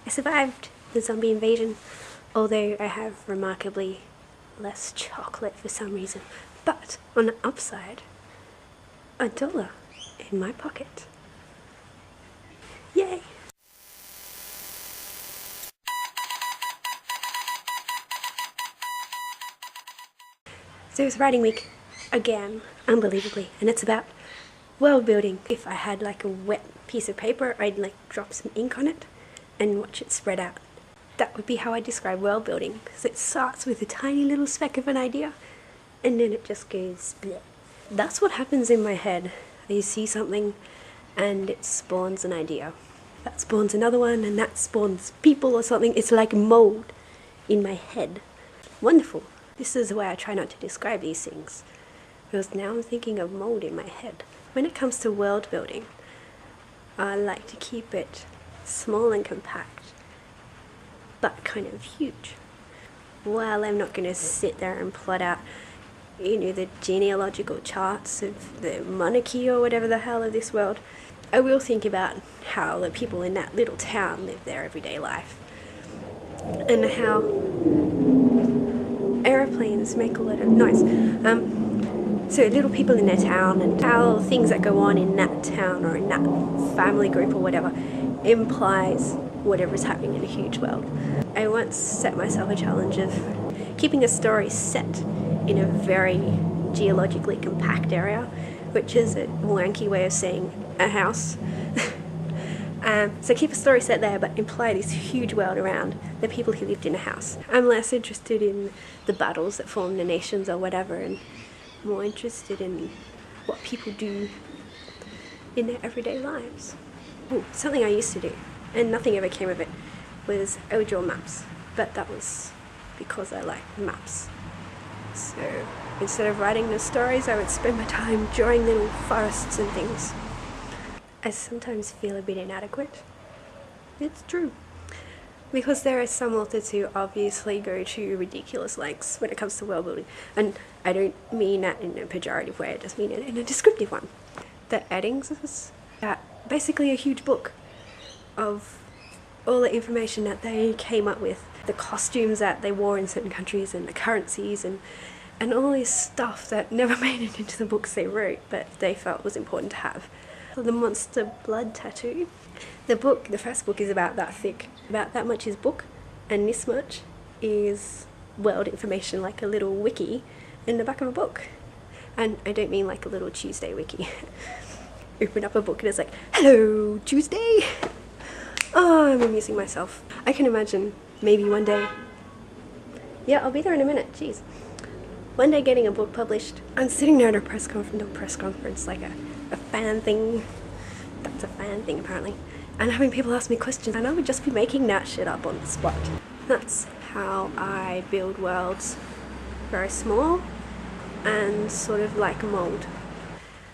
I survived the zombie invasion, although I have remarkably less chocolate for some reason. But on the upside, $1 in my pocket. Yay! So it's writing week again, unbelievably, and it's about world building. If I had like a wet piece of paper, I'd like drop some ink on it and watch it spread out. That would be how I describe world building, because it starts with a tiny little speck of an idea and then it just goes bleh. That's what happens in my head. You see something and it spawns an idea. That spawns another one and that spawns people or something. It's like mold in my head. Wonderful. This is the way I try not to describe these things, because now I'm thinking of mold in my head. When it comes to world building, I like to keep it small and compact, but kind of huge. Well, I'm not going to sit there and plot out, the genealogical charts of the monarchy or whatever the hell of this world. I will think about how the people in that little town live their everyday life, and how aeroplanes make a lot of noise. So little people in their town, and how things that go on in that town or in that family group or whatever implies whatever's happening in a huge world. I once set myself a challenge of keeping a story set in a very geologically compact area, which is a wanky way of saying a house. So keep a story set there, but imply this huge world around the people who lived in a house. I'm less interested in the battles that form the nations or whatever, and more interested in what people do in their everyday lives. Ooh, something I used to do, and nothing ever came of it, was I would draw maps, but that was because I liked maps. So instead of writing the stories, I would spend my time drawing little forests and things. I sometimes feel a bit inadequate. It's true. Because there are some authors who obviously go to ridiculous lengths when it comes to world building. And I don't mean that in a pejorative way, I just mean it in a descriptive one. The Eddings is basically a huge book of all the information that they came up with, the costumes that they wore in certain countries and the currencies and all this stuff that never made it into the books they wrote, but they felt was important to have. The monster blood tattoo. The first book is about that thick. About that much is book, and this much is world information, like a little wiki in the back of a book. And I don't mean like a little Tuesday wiki. Open up a book and it's like, hello, Tuesday! Oh, I'm amusing myself. I can imagine maybe one day. Yeah, I'll be there in a minute, jeez. One day getting a book published. I'm sitting there at a press conference, like a fan thing. That's a fan thing apparently. And having people ask me questions, and I would just be making that shit up on the spot. That's how I build worlds. Very small and sort of like a mold.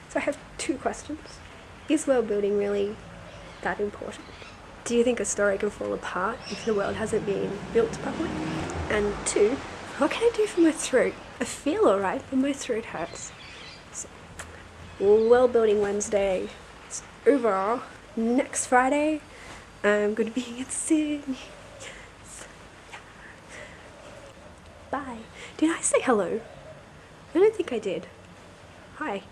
So I have two questions. Is world building really that important? Do you think a story can fall apart if the world hasn't been built properly? And two, what can I do for my throat? I feel alright, but my throat hurts. So, World Building Wednesday is over. Next Friday, I'm going to be in Sydney. Yes. Yeah. Bye. Did I say hello? I don't think I did. Hi.